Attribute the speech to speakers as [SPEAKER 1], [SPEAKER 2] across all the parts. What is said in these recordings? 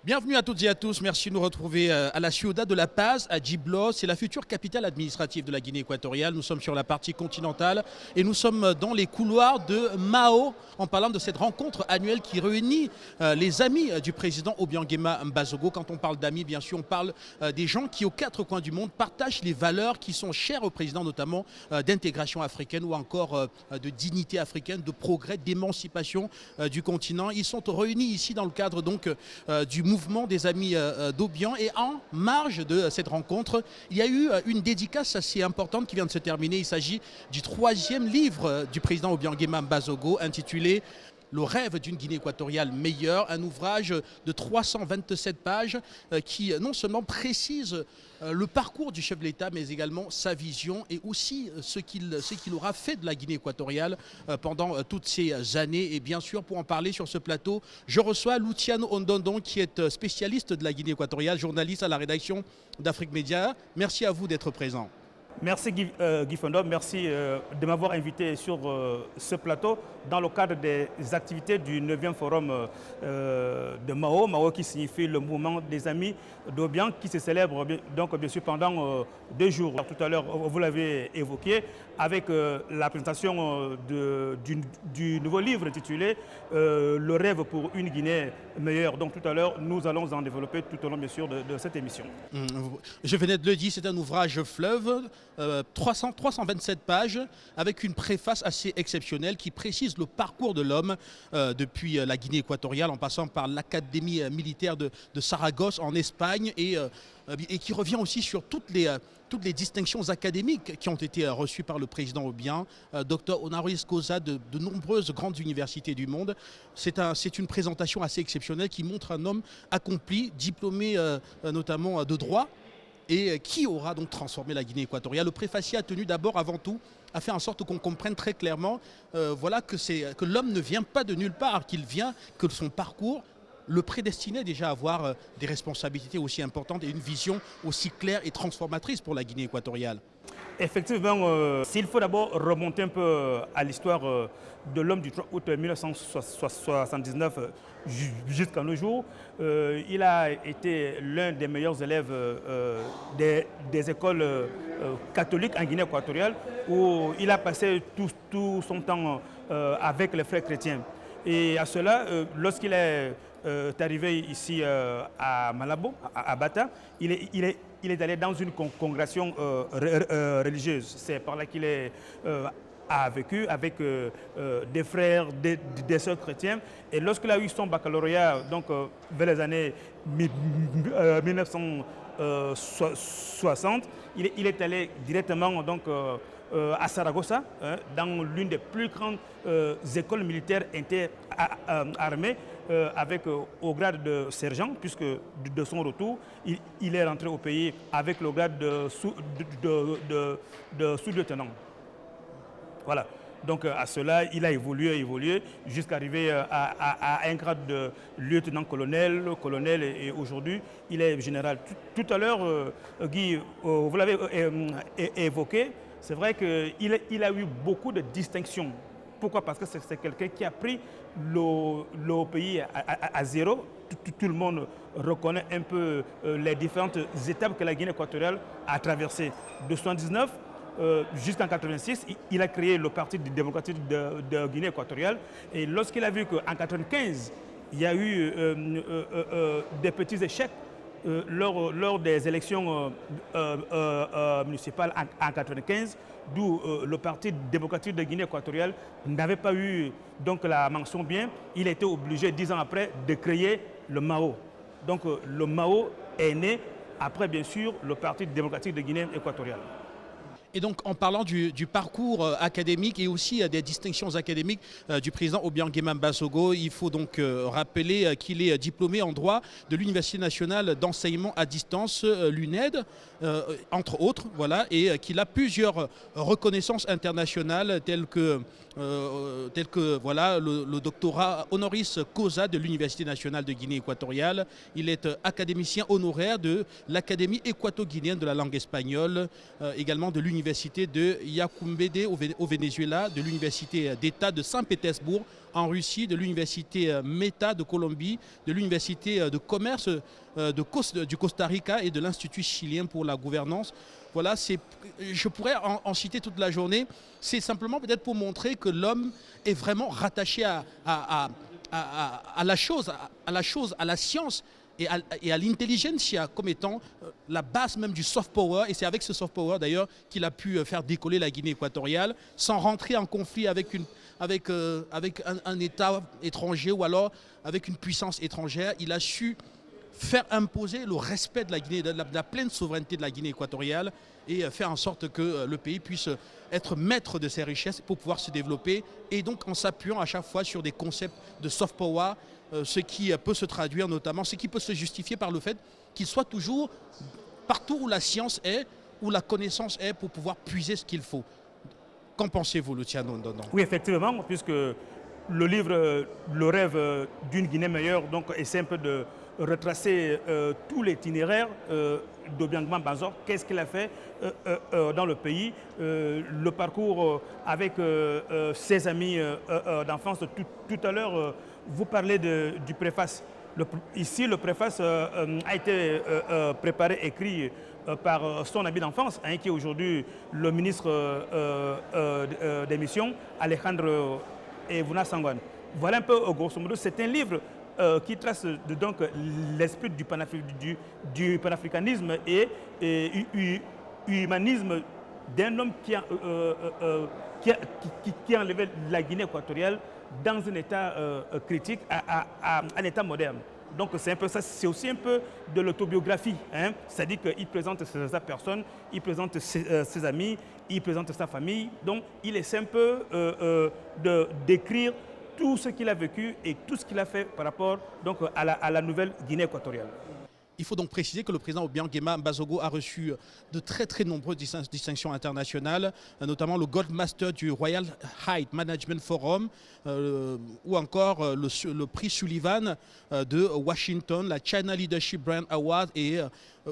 [SPEAKER 1] Bienvenue à toutes et à tous, merci de nous retrouver à la Ciudad de La Paz, à Djiblo. C'est la future capitale administrative de la Guinée équatoriale. Nous sommes sur la partie continentale et nous sommes dans les couloirs de Mao en parlant de cette rencontre annuelle qui réunit les amis du président Obiang-Nguema Mbasogo. Quand on parle d'amis, bien sûr, on parle des gens qui, aux quatre coins du monde, partagent les valeurs qui sont chères au président, notamment d'intégration africaine ou encore de dignité africaine, de progrès, d'émancipation du continent. Ils sont réunis ici dans le cadre donc du mouvement des amis d'Obiang, et en marge de cette rencontre, il y a eu une dédicace assez importante qui vient de se terminer. Il s'agit du troisième livre du président Obiang-Nguema Mbasogo intitulé Le rêve d'une Guinée équatoriale meilleure, un ouvrage de 327 pages qui non seulement précise le parcours du chef de l'État, mais également sa vision et aussi ce qu'il aura fait de la Guinée équatoriale pendant toutes ces années. Et bien sûr, pour en parler sur ce plateau, je reçois Luciano Ondondon, qui est spécialiste de la Guinée équatoriale, journaliste à la rédaction d'Afrique Média. Merci à vous d'être présent.
[SPEAKER 2] Merci Guy Fondom, merci de m'avoir invité sur ce plateau dans le cadre des activités du 9e forum de Mao. Mao qui signifie le mouvement des amis d'Obiang, qui se célèbre donc bien sûr pendant 2 jours. Alors, tout à l'heure, vous l'avez évoqué, avec la présentation du nouveau livre intitulé Le rêve pour une Guinée meilleure. Donc tout à l'heure, nous allons en développer tout au long bien sûr de cette émission.
[SPEAKER 1] Je venais de le dire, c'est un ouvrage fleuve. 327 pages avec une préface assez exceptionnelle qui précise le parcours de l'homme depuis la Guinée équatoriale en passant par l'académie militaire de Saragosse en Espagne et qui revient aussi sur toutes les distinctions académiques qui ont été reçues par le président Obiang, Dr honoris causa de nombreuses grandes universités du monde. C'est une présentation assez exceptionnelle qui montre un homme accompli, diplômé notamment de droit, et qui aura donc transformé la Guinée équatoriale. Le préfacier a tenu d'abord, avant tout, à faire en sorte qu'on comprenne très clairement voilà, que l'homme ne vient pas de nulle part, que son parcours le prédestinait déjà à avoir des responsabilités aussi importantes et une vision aussi claire et transformatrice pour la Guinée équatoriale.
[SPEAKER 2] Effectivement, s'il faut d'abord remonter un peu à l'histoire de l'homme du 3 août 1979 jusqu'à nos jours, il a été l'un des meilleurs élèves des écoles catholiques en Guinée équatoriale, où il a passé tout son temps avec les frères chrétiens. Et à cela, lorsqu'il est arrivé ici à Malabo, à Bata, il est allé dans une congrégation religieuse. C'est par là qu'il a vécu avec des frères, des sœurs chrétiens. Et lorsqu'il a eu son baccalauréat, donc vers les années 1960, il est allé directement donc, à Saragossa, dans l'une des plus grandes écoles militaires interarmées, avec au grade de sergent, puisque de son retour, il est rentré au pays avec le grade de sous-lieutenant. Voilà. Donc à cela, il a évolué jusqu'à arriver à un grade de lieutenant-colonel, colonel, et aujourd'hui, il est général. Tout à l'heure, Guy, vous l'avez évoqué, c'est vrai qu'il a eu beaucoup de distinctions. Pourquoi? Parce que c'est quelqu'un qui a pris le pays à zéro. Tout le monde reconnaît un peu les différentes étapes que la Guinée équatoriale a traversées. De 1979 jusqu'en 1986, il a créé le Parti démocratique de Guinée équatoriale. Et lorsqu'il a vu qu'en 1995, il y a eu des petits échecs lors des élections municipales en 1995, d'où le Parti démocratique de Guinée équatoriale n'avait pas eu donc, la mention bien, il était obligé, 10 ans après, de créer le Mao. Donc le Mao est né après, bien sûr, le Parti démocratique de Guinée équatoriale.
[SPEAKER 1] Et donc, en parlant du parcours académique et aussi des distinctions académiques du président Obiang-Nguema Mbasogo, il faut donc rappeler qu'il est diplômé en droit de l'Université nationale d'enseignement à distance, l'UNED, entre autres, voilà, et qu'il a plusieurs reconnaissances internationales telles que voilà, le doctorat honoris causa de l'Université nationale de Guinée équatoriale. Il est académicien honoraire de l'Académie équato-guinéenne de la langue espagnole, également de l'Université l'université de Yakumbede au Venezuela, de l'université d'État de Saint-Pétersbourg en Russie, de l'université Meta de Colombie, de l'université de commerce du Costa Rica et de l'Institut chilien pour la gouvernance. Voilà, je pourrais en citer toute la journée. C'est simplement peut-être pour montrer que l'homme est vraiment rattaché à la chose, à la science et à l'intelligentsia comme étant la base même du soft power. Et c'est avec ce soft power d'ailleurs qu'il a pu faire décoller la Guinée équatoriale sans rentrer en conflit avec un État étranger ou alors avec une puissance étrangère. Il a su faire imposer le respect de la Guinée, de la pleine souveraineté de la Guinée équatoriale et faire en sorte que le pays puisse être maître de ses richesses pour pouvoir se développer et donc en s'appuyant à chaque fois sur des concepts de soft power, ce qui peut se traduire notamment, ce qui peut se justifier par le fait qu'il soit toujours partout où la science est, où la connaissance est pour pouvoir puiser ce qu'il faut. Qu'en pensez-vous, Luciano Ndondo?
[SPEAKER 2] Oui, effectivement, puisque le livre Le rêve d'une Guinée meilleure donc, essaie un peu de retracer tout l'itinéraire d'Obiangema Banzor, qu'est-ce qu'il a fait dans le pays, le parcours avec ses amis d'enfance. Tout à l'heure, vous parlez du préface. Ici, le préface a été préparé, écrit par son ami d'enfance, hein, qui est aujourd'hui le ministre des Missions, Alejandro Evuna Sangwan. Voilà un peu, grosso modo, c'est un livre qui trace donc l'esprit du panafricanisme et humanisme d'un homme qui a enlevé la Guinée équatoriale dans un état critique à un état moderne. Donc c'est un peu ça, c'est aussi un peu de l'autobiographie, hein? C'est-à-dire qu'il présente sa personne, il présente ses amis, il présente sa famille, donc il essaie un peu d'écrire tout ce qu'il a vécu et tout ce qu'il a fait par rapport donc, à la nouvelle Guinée équatoriale.
[SPEAKER 1] Il faut donc préciser que le président Obiangema Mbazogo a reçu de très nombreuses distinctions internationales, notamment le Gold Master du Royal Height Management Forum ou encore le prix Sullivan de Washington, la China Leadership Brand Award et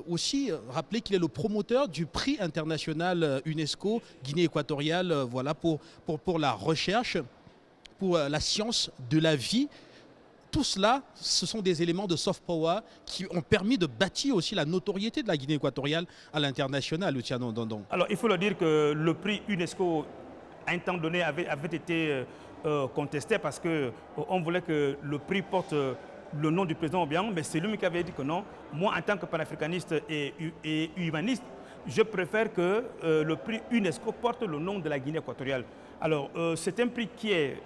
[SPEAKER 1] aussi rappeler qu'il est le promoteur du prix international UNESCO Guinée équatoriale voilà, pour la recherche, pour la science de la vie. Tout cela, ce sont des éléments de soft power qui ont permis de bâtir aussi la notoriété de la Guinée équatoriale à l'international, Luciano Ndondo.
[SPEAKER 2] Alors, il faut le dire que le prix UNESCO, à un temps donné, avait été contesté parce qu'on voulait que le prix porte le nom du président Obiang, mais c'est lui qui avait dit que non. Moi, en tant que panafricaniste et humaniste, je préfère que le prix UNESCO porte le nom de la Guinée équatoriale. Alors, c'est un prix qui est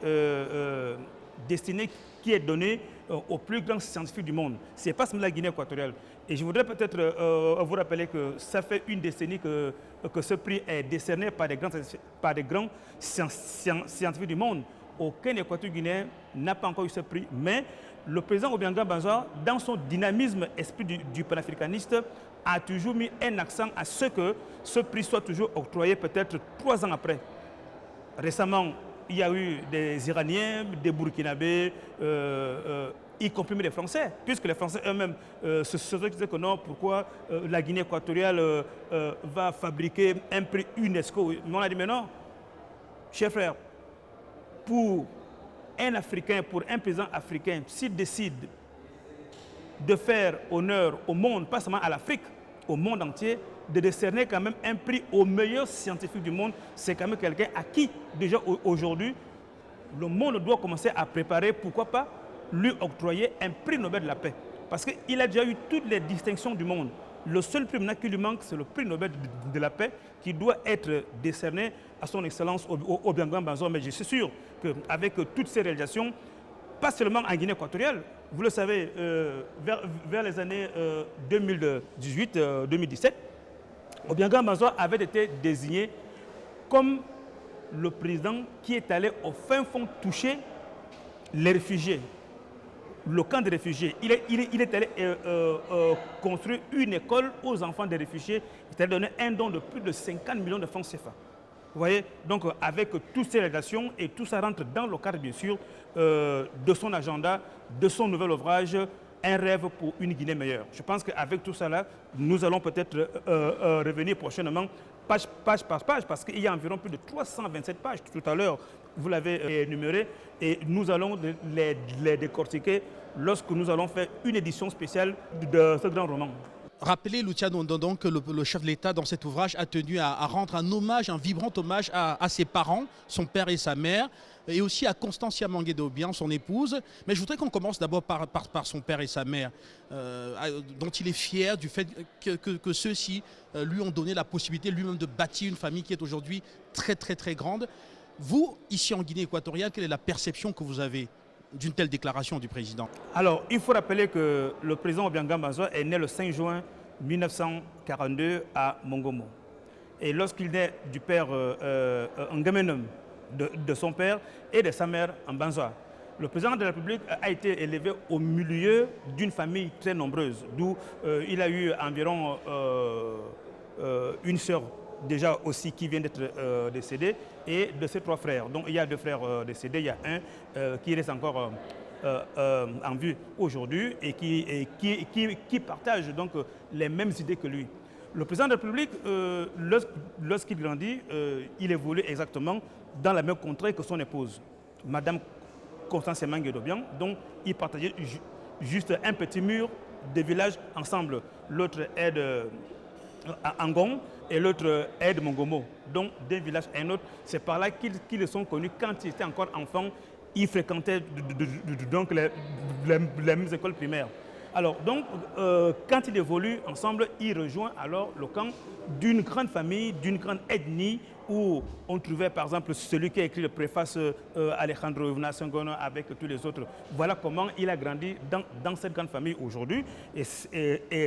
[SPEAKER 2] destiné, qui est donné aux plus grands scientifiques du monde. Ce n'est pas seulement la Guinée équatoriale. Et je voudrais peut-être vous rappeler que ça fait une décennie que ce prix est décerné par des grands scientifiques du monde. Aucun équateur guinéen n'a pas encore eu ce prix, mais le président Obiangema Banzor, dans son dynamisme esprit du panafricaniste, a toujours mis un accent à ce que ce prix soit toujours octroyé peut-être 3 ans après. Récemment, il y a eu des Iraniens, des Burkinabés, y compris des Français, puisque les Français eux-mêmes se disaient que non, pourquoi la Guinée équatoriale va fabriquer un prix UNESCO. Mais on a dit, mais non, chers frères, pour un Africain, pour un président africain, s'il décide de faire honneur au monde, pas seulement à l'Afrique, au monde entier, de décerner quand même un prix aux meilleurs scientifiques du monde, c'est quand même quelqu'un à qui, déjà aujourd'hui, le monde doit commencer à préparer, pourquoi pas, lui octroyer un prix Nobel de la paix. Parce qu'il a déjà eu toutes les distinctions du monde. Le seul prix maintenant qui lui manque, c'est le prix Nobel de la paix qui doit être décerné à son Excellence Obiangema Banzor. Mais je suis sûr qu'avec toutes ces réalisations, pas seulement en Guinée équatoriale, vous le savez, vers les années 2018-2017, Obiangema Banzor avait été désigné comme le président qui est allé au fin fond toucher les réfugiés, le camp des réfugiés. Il est allé construire une école aux enfants des réfugiés. Il a donné un don de plus de 50 millions de francs CFA. Vous voyez, donc avec toutes ces réalisations, et tout ça rentre dans le cadre, bien sûr, de son agenda, de son nouvel ouvrage, un rêve pour une Guinée meilleure. Je pense qu'avec tout ça là, nous allons peut-être revenir prochainement page par page, parce qu'il y a environ plus de 327 pages tout à l'heure, vous l'avez énuméré, et nous allons les décortiquer lorsque nous allons faire une édition spéciale de ce grand roman.
[SPEAKER 1] Rappelez, Luciano Ndondon, que le chef de l'État, dans cet ouvrage, a tenu à rendre un hommage, un vibrant hommage à ses parents, son père et sa mère, et aussi à Constancia Mangué-Dobian, son épouse. Mais je voudrais qu'on commence d'abord par son père et sa mère, dont il est fier du fait que ceux-ci lui ont donné la possibilité lui-même de bâtir une famille qui est aujourd'hui très, très, très grande. Vous, ici en Guinée équatoriale, quelle est la perception que vous avez d'une telle déclaration du président?
[SPEAKER 2] Alors, il faut rappeler que le président Obianga Mbazoua est né le 5 juin 1942 à Mongomo. Et lorsqu'il naît du père Ngamenum, de son père et de sa mère Mbanzoua, le président de la République a été élevé au milieu d'une famille très nombreuse, d'où il a eu environ une sœur déjà aussi qui vient d'être décédée, et de ses 3 frères. Donc il y a 2 frères décédés, il y a un qui reste encore en vue aujourd'hui et qui partage donc les mêmes idées que lui. Le président de la République, lorsqu'il grandit, il évolue exactement dans la même contrée que son épouse, Madame Constance Mangué-Dobian, dont ils partageaient juste un petit mur de village ensemble. L'autre est de Angon et l'autre est de Mongomo. Donc d'un village à un autre, c'est par là qu'ils sont connus. Quand ils étaient encore enfants, ils fréquentaient donc les mêmes écoles primaires. Alors donc, quand ils évoluent ensemble, ils rejoignent alors le camp d'une grande famille, d'une grande ethnie, où on trouvait par exemple celui qui a écrit le préface Alejandro Nasongono avec tous les autres. Voilà comment il a grandi dans cette grande famille aujourd'hui. Et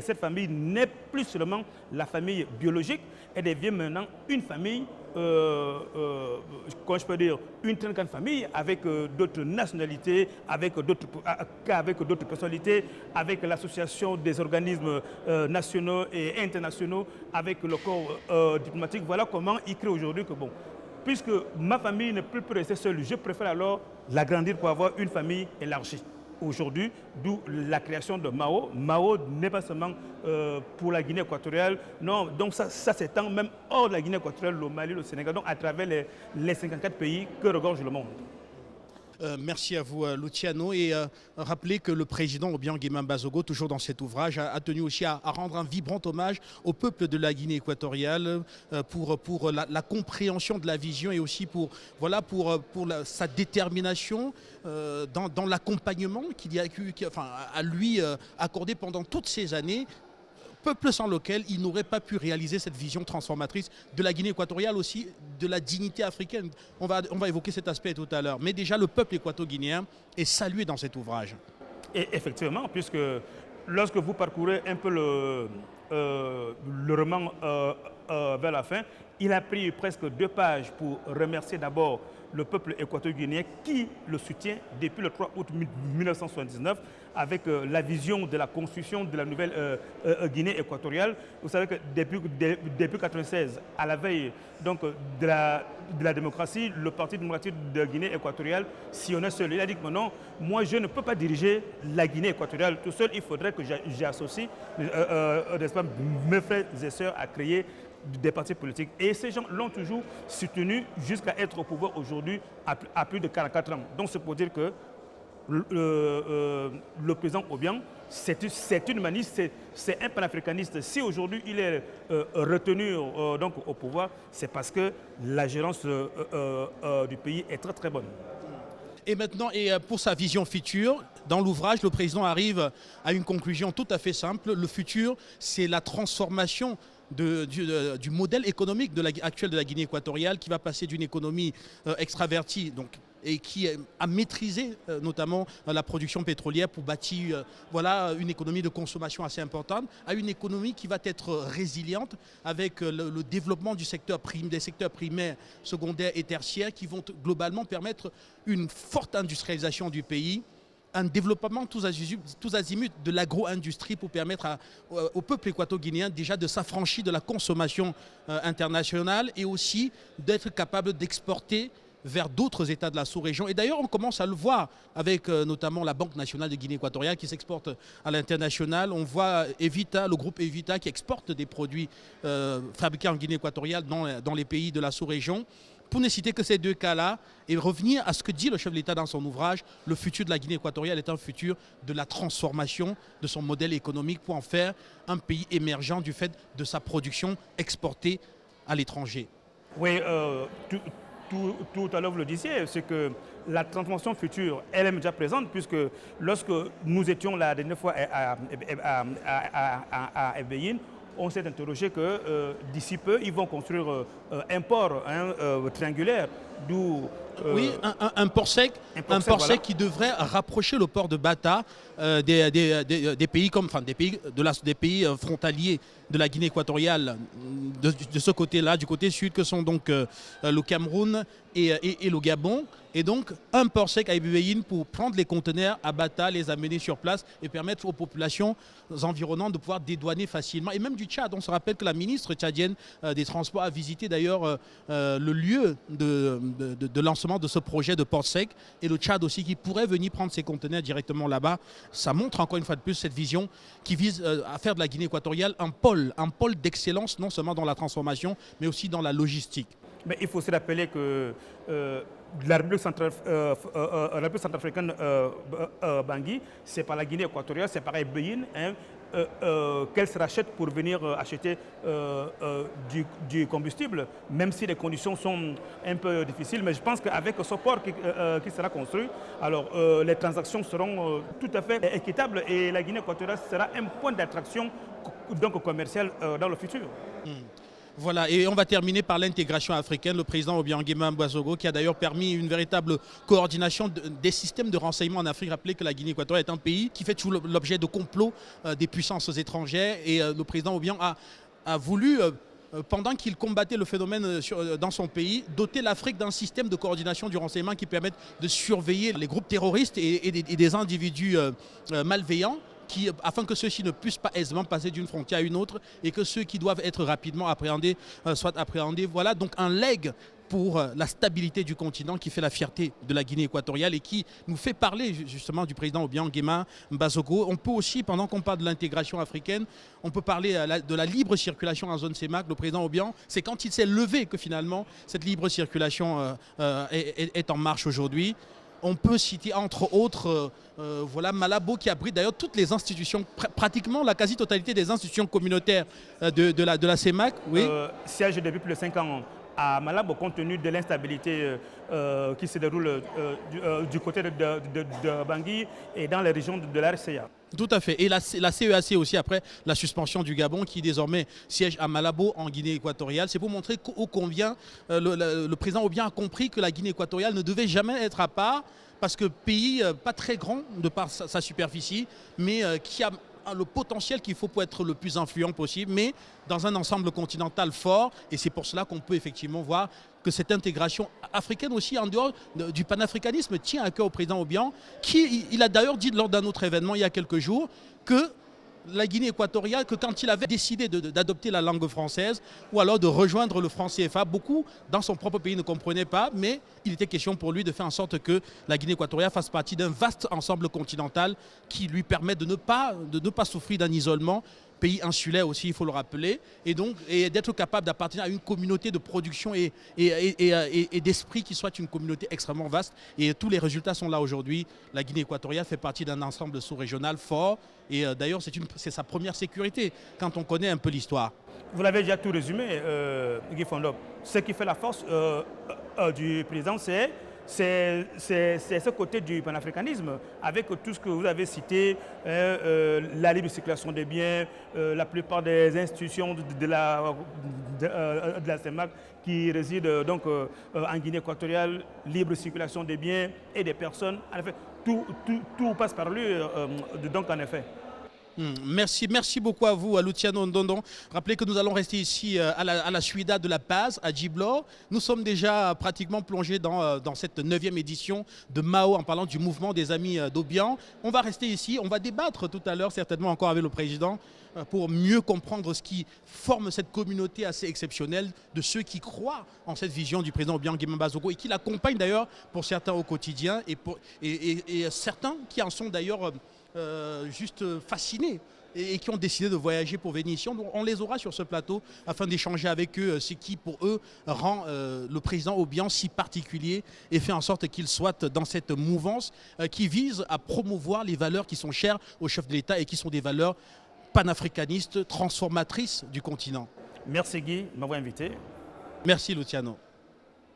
[SPEAKER 2] cette famille n'est plus seulement la famille biologique, elle devient maintenant une famille, comment je peux dire, une très grande famille avec d'autres nationalités, avec d'autres personnalités, avec l'association des organismes nationaux et internationaux, avec le corps diplomatique. Voilà comment il crée aujourd'hui que bon, puisque ma famille ne peut plus rester seule, je préfère alors l'agrandir pour avoir une famille élargie. Aujourd'hui, d'où la création de Mao. Mao n'est pas seulement pour la Guinée équatoriale, non, donc ça s'étend même hors de la Guinée équatoriale, le Mali, le Sénégal, donc à travers les 54 pays que regorge le monde.
[SPEAKER 1] Merci à vous, Luciano. Et rappelez que le président Obiang Bazogo, toujours dans cet ouvrage, a tenu aussi à rendre un vibrant hommage au peuple de la Guinée équatoriale pour la compréhension de la vision et aussi pour sa détermination dans l'accompagnement qu'il a lui accordé pendant toutes ces années. Peuple sans lequel il n'aurait pas pu réaliser cette vision transformatrice de la Guinée équatoriale, aussi de la dignité africaine. On va évoquer cet aspect tout à l'heure. Mais déjà, le peuple équato-guinéen est salué dans cet ouvrage.
[SPEAKER 2] Et effectivement, puisque lorsque vous parcourez un peu le roman vers la fin, il a pris presque 2 pages pour remercier d'abord le peuple équato-guinéen qui le soutient depuis le 3 août 1979 avec la vision de la construction de la nouvelle Guinée équatoriale. Vous savez que depuis 1996, à la veille donc, de la démocratie, le Parti démocratique de Guinée équatoriale sillonnait seul. Il a dit que non, moi je ne peux pas diriger la Guinée équatoriale tout seul, il faudrait que j'associe mes frères et sœurs à créer des partis politiques. Et ces gens l'ont toujours soutenu jusqu'à être au pouvoir aujourd'hui à plus de 44 ans. Donc c'est pour dire que le président Obiang, c'est une humaniste, c'est un panafricaniste. Si aujourd'hui il est retenu donc au pouvoir, c'est parce que la gérance du pays est très très bonne.
[SPEAKER 1] Et maintenant, pour sa vision future, dans l'ouvrage, le président arrive à une conclusion tout à fait simple. Le futur, c'est la transformation du modèle économique actuel de la Guinée équatoriale, qui va passer d'une économie extravertie et qui a maîtrisé notamment la production pétrolière pour bâtir une économie de consommation assez importante, à une économie qui va être résiliente avec le développement des secteurs primaires, secondaires et tertiaires qui vont globalement permettre une forte industrialisation du pays, un développement tous azimuts de l'agro-industrie pour permettre au peuple équato-guinéen déjà de s'affranchir de la consommation internationale et aussi d'être capable d'exporter vers d'autres États de la sous-région. Et d'ailleurs, on commence à le voir avec notamment la Banque nationale de Guinée équatoriale qui s'exporte à l'international. On voit Evita, le groupe Evita qui exporte des produits fabriqués en Guinée équatoriale dans les pays de la sous-région. Pour ne citer que ces deux cas-là, et revenir à ce que dit le chef de l'État dans son ouvrage, le futur de la Guinée équatoriale est un futur de la transformation de son modèle économique pour en faire un pays émergent du fait de sa production exportée à l'étranger.
[SPEAKER 2] Oui, tout à l'heure vous le disiez, c'est que la transformation future, elle est déjà présente, puisque lorsque nous étions la dernière fois à Ebéine, on s'est interrogé que d'ici peu, ils vont construire un port triangulaire, d'où...
[SPEAKER 1] oui, un port sec, voilà, qui devrait rapprocher le port de Bata des pays comme, enfin, des pays frontaliers de la Guinée équatoriale de ce côté-là, du côté sud, que sont donc le Cameroun et le Gabon. Et donc, un port sec à Ebéine pour prendre les conteneurs à Bata, les amener sur place et permettre aux populations environnantes de pouvoir dédouaner facilement. Et même du Tchad, on se rappelle que la ministre tchadienne des Transports a visité d'ailleurs le lieu de lancement de ce projet de port sec, et le Tchad aussi qui pourrait venir prendre ses conteneurs directement là-bas. Ça montre encore une fois de plus cette vision qui vise à faire de la Guinée équatoriale un pôle d'excellence, non seulement dans la transformation, mais aussi dans la logistique.
[SPEAKER 2] Mais il faut se rappeler que la République centrafricaine Bangui, c'est par la Guinée équatoriale, c'est par Ebéine, hein, qu'elle se rachète pour venir acheter du combustible, même si les conditions sont un peu difficiles. Mais je pense qu'avec ce port qui sera construit, alors les transactions seront tout à fait équitables et la Guinée équatoriale sera un point d'attraction donc commercial dans le futur.
[SPEAKER 1] Voilà, et on va terminer par l'intégration africaine. Le président Obiangema Mbasogo qui a d'ailleurs permis une véritable coordination des systèmes de renseignement en Afrique. Rappelez que la Guinée équatoriale est un pays qui fait toujours l'objet de complots des puissances étrangères, et le président Obiang a voulu, pendant qu'il combattait le phénomène dans son pays, doter l'Afrique d'un système de coordination du renseignement qui permette de surveiller les groupes terroristes et des individus malveillants, afin que ceux-ci ne puissent pas aisément passer d'une frontière à une autre et que ceux qui doivent être rapidement appréhendés soient appréhendés. Voilà donc un legs pour la stabilité du continent qui fait la fierté de la Guinée équatoriale et qui nous fait parler justement du président Obiangema Mbasogo. On peut aussi, pendant qu'on parle de l'intégration africaine, on peut parler de la libre circulation en zone CEMAC. Le président Obiang, c'est quand il s'est levé que finalement cette libre circulation est en marche aujourd'hui. On peut citer entre autres voilà, Malabo qui abrite d'ailleurs toutes les institutions, pratiquement la quasi-totalité des institutions communautaires de la CEMAC. Oui.
[SPEAKER 2] Siège depuis plus de 5 ans à Malabo, compte tenu de l'instabilité qui se déroule du côté de Bangui et dans les régions de la RCA.
[SPEAKER 1] Tout à fait. Et la CEAC aussi, après la suspension du Gabon, qui désormais siège à Malabo, en Guinée équatoriale. C'est pour montrer qu'au combien le président Obiang a compris que la Guinée équatoriale ne devait jamais être à part, parce que pays pas très grand de par sa superficie, mais qui a le potentiel qu'il faut pour être le plus influent possible, mais dans un ensemble continental fort. Et c'est pour cela qu'on peut effectivement voir que cette intégration africaine aussi, en dehors du panafricanisme, tient à cœur au président Obiang, qui il a d'ailleurs dit lors d'un autre événement il y a quelques jours que la Guinée équatoriale, que quand il avait décidé d'adopter la langue française ou alors de rejoindre le franc CFA, beaucoup dans son propre pays ne comprenaient pas, mais il était question pour lui de faire en sorte que la Guinée équatoriale fasse partie d'un vaste ensemble continental qui lui permet de ne pas souffrir d'un isolement, pays insulaire aussi, il faut le rappeler, et donc d'être capable d'appartenir à une communauté de production et d'esprit qui soit une communauté extrêmement vaste. Et tous les résultats sont là aujourd'hui. La Guinée équatoriale fait partie d'un ensemble sous-régional fort, et d'ailleurs c'est sa première sécurité quand on connaît un peu l'histoire.
[SPEAKER 2] Vous l'avez déjà tout résumé, Guy Fondop. Ce qui fait la force du président, c'est ce côté du panafricanisme, avec tout ce que vous avez cité, la libre circulation des biens, la plupart des institutions de la CEMAC qui résident donc en Guinée équatoriale, libre circulation des biens et des personnes. En effet, tout passe par lui, donc en effet.
[SPEAKER 1] Merci beaucoup à vous, à Luciano Ndondon. Rappelez que nous allons rester ici à la Ciudad de la Paz, à Djiblo. Nous sommes déjà pratiquement plongés dans cette 9e édition de Mao en parlant du mouvement des Amis d'Obiang. On va rester ici, on va débattre tout à l'heure certainement encore avec le président pour mieux comprendre ce qui forme cette communauté assez exceptionnelle de ceux qui croient en cette vision du président Obiang Nguema Bazogo et qui l'accompagnent d'ailleurs pour certains au quotidien et certains qui en sont d'ailleurs juste fascinés et qui ont décidé de voyager pour venir ici. On les aura sur ce plateau afin d'échanger avec eux ce qui pour eux rend le président Obiang si particulier et fait en sorte qu'il soit dans cette mouvance qui vise à promouvoir les valeurs qui sont chères au chef de l'État et qui sont des valeurs panafricanistes, transformatrices du continent.
[SPEAKER 2] Merci Guy de m'avoir invité.
[SPEAKER 1] Merci Luciano.